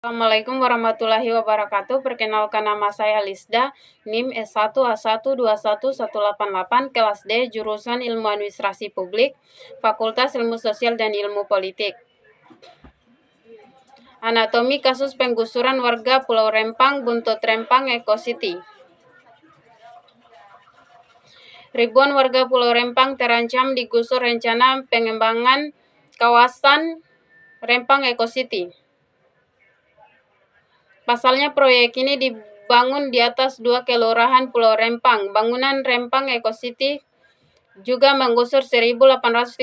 Assalamualaikum warahmatullahi wabarakatuh. Perkenalkan, nama saya Lisda, NIM S1A1211188, kelas D, jurusan Ilmu Administrasi Publik, Fakultas Ilmu Sosial dan Ilmu Politik. Anatomi kasus penggusuran warga Pulau Rempang, Buntut Rempang, Eko City. Ribuan warga Pulau Rempang terancam digusur rencana pengembangan kawasan Rempang Eko City. Pasalnya, proyek ini dibangun di atas 2 kelurahan Pulau Rempang. Bangunan Rempang Eko City juga menggusur 1.835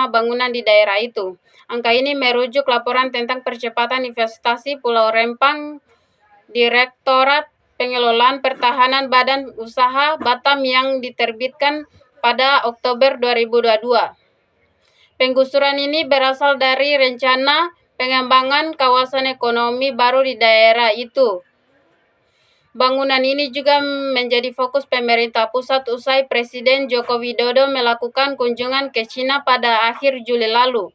bangunan di daerah itu. Angka ini merujuk laporan tentang percepatan investasi Pulau Rempang Direktorat Pengelolaan Pertahanan Badan Usaha Batam yang diterbitkan pada Oktober 2022. Penggusuran ini berasal dari rencana pengembangan kawasan ekonomi baru di daerah itu. Bangunan ini juga menjadi fokus pemerintah pusat usai Presiden Joko Widodo melakukan kunjungan ke China pada akhir Juli lalu.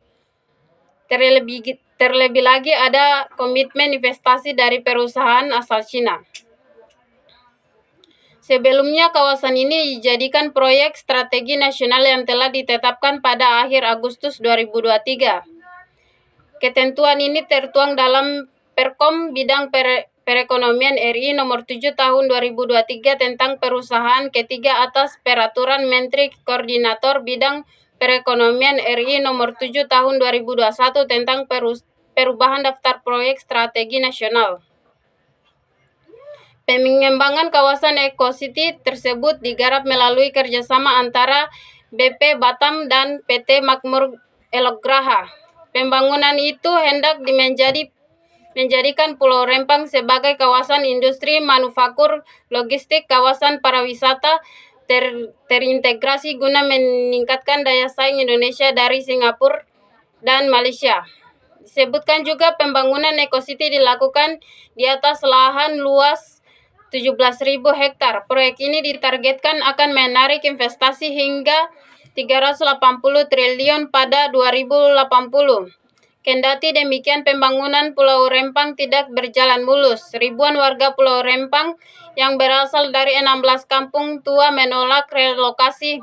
Terlebih lagi ada komitmen investasi dari perusahaan asal China. Sebelumnya, kawasan ini dijadikan proyek strategi nasional yang telah ditetapkan pada akhir Agustus 2023. Ketentuan ini tertuang dalam Perkom Bidang Perekonomian RI Nomor 7 Tahun 2023 tentang perusahaan ketiga atas Peraturan Menteri Koordinator Bidang Perekonomian RI Nomor 7 Tahun 2021 tentang perubahan daftar proyek strategi nasional. Pengembangan kawasan Eko City tersebut digarap melalui kerjasama antara BP Batam dan PT Makmur Elograha. Pembangunan itu hendak menjadikan Pulau Rempang sebagai kawasan industri, manufaktur, logistik, kawasan pariwisata terintegrasi guna meningkatkan daya saing Indonesia dari Singapura dan Malaysia. Disebutkan juga pembangunan Eko City dilakukan di atas lahan luas 17.000 hektar. Proyek ini ditargetkan akan menarik investasi hingga 380 triliun pada 2080. Kendati demikian, pembangunan Pulau Rempang tidak berjalan mulus. Ribuan warga Pulau Rempang yang berasal dari 16 kampung tua menolak relokasi.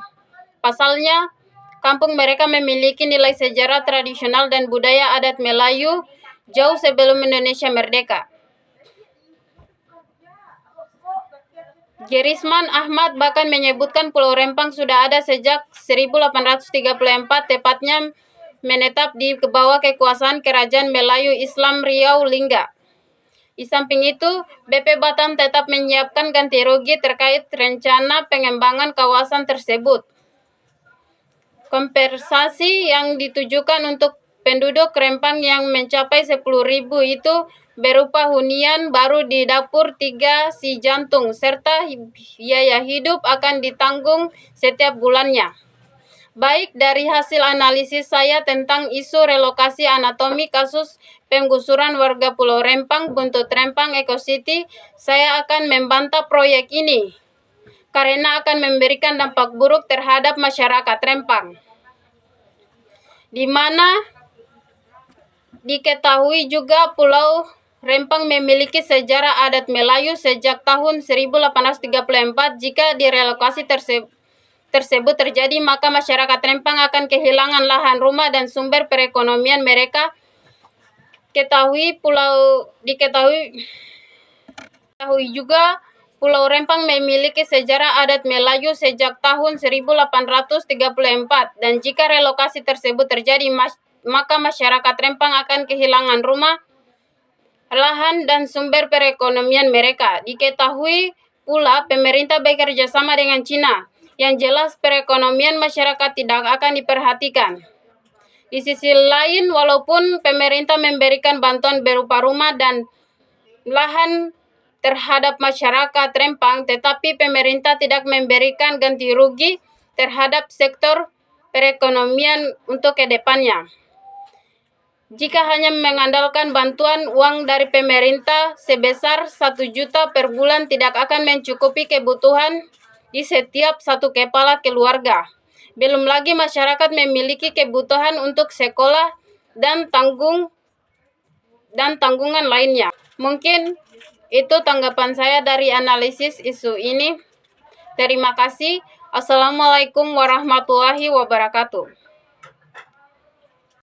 Pasalnya, kampung mereka memiliki nilai sejarah tradisional dan budaya adat Melayu jauh sebelum Indonesia merdeka. Gerisman Ahmad bahkan menyebutkan Pulau Rempang sudah ada sejak 1834, tepatnya menetap di bawah kekuasaan Kerajaan Melayu Islam Riau Lingga. Di samping itu, BP Batam tetap menyiapkan ganti rugi terkait rencana pengembangan kawasan tersebut. Kompensasi yang ditujukan untuk penduduk Rempang yang mencapai 10.000 itu berupa hunian baru di dapur 3 si jantung, serta biaya hidup akan ditanggung setiap bulannya. Baik dari hasil analisis saya tentang isu relokasi, anatomi kasus penggusuran warga Pulau Rempang, Buntut Rempang, Eko City, saya akan membantah proyek ini karena akan memberikan dampak buruk terhadap masyarakat Rempang, di mana diketahui juga Pulau Rempang memiliki sejarah adat Melayu sejak tahun 1834. Jika direlokasi tersebut terjadi, maka masyarakat Rempang akan kehilangan lahan rumah dan sumber perekonomian mereka. Diketahui juga Pulau Rempang memiliki sejarah adat Melayu sejak tahun 1834, dan jika relokasi tersebut terjadi, maka masyarakat Rempang akan kehilangan rumah, lahan, dan sumber perekonomian mereka. Diketahui pula pemerintah bekerja sama dengan China, yang jelas perekonomian masyarakat tidak akan diperhatikan. Di sisi lain, walaupun pemerintah memberikan bantuan berupa rumah dan lahan terhadap masyarakat Rempang, tetapi pemerintah tidak memberikan ganti rugi terhadap sektor perekonomian untuk kedepannya. Jika hanya mengandalkan bantuan uang dari pemerintah sebesar 1 juta per bulan, tidak akan mencukupi kebutuhan di setiap satu kepala keluarga. Belum lagi masyarakat memiliki kebutuhan untuk sekolah dan dan tanggungan lainnya. Mungkin itu tanggapan saya dari analisis isu ini. Terima kasih. Assalamualaikum warahmatullahi wabarakatuh.